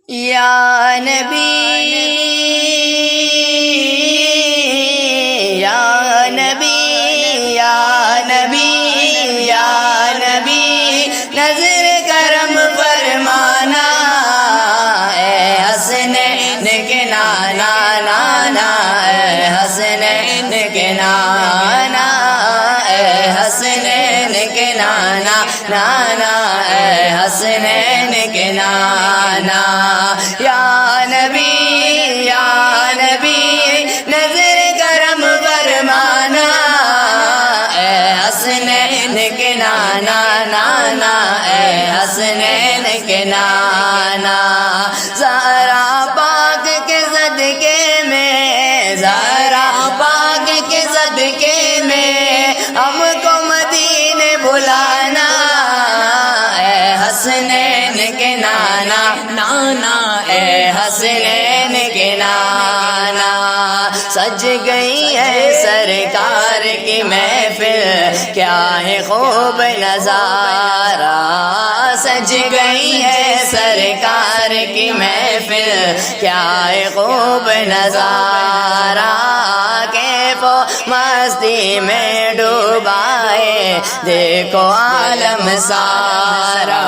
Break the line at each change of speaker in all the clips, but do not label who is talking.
یا نبی یا نبی یا نبی یا نبی نظر کرم فرمانا اے حسنین کے نانا نانا اے حسنین کے نانا اے حسنین کے نانا نانا اے حسنین کے نانا یا نبی نظر کرم فرمانا اے حسنین کے نانا نانا اے حسنین کے نانا زہرا پاک کے صدقے میں زہرا پاک کے صدقے میں ہم کو مدینے بلانا اے حسنین کے نانا نانا اے حسنین کے نانا سج گئی ہے سرکار کی محفل کیا ہے خوب نظارہ سج گئی ہے سرکار کی محفل کیا ہے خوب نظارہ کیف و مستی میں ڈوبائے دیکھو عالم سارا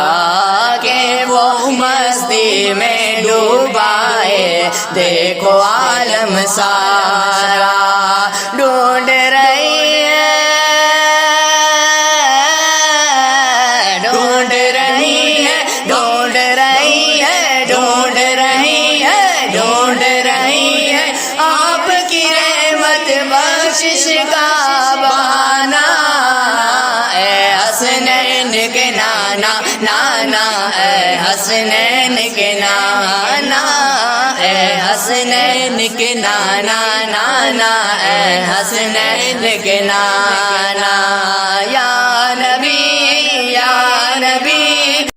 کیف و مستی میں ڈوبائے دیکھو عالم سارا ڈھونڈ رہی ہے ڈھونڈ رہی ہے ڈھونڈ رہی ہے ڈھونڈ رہی ہے ڈھونڈ رہی ہے آپ کی رحمت بخشش کا بہانہ اے حسنین کے نانا نانا اے حسنین کے نانا اے حسنین کے نانا نانا اے حسنین کے نانا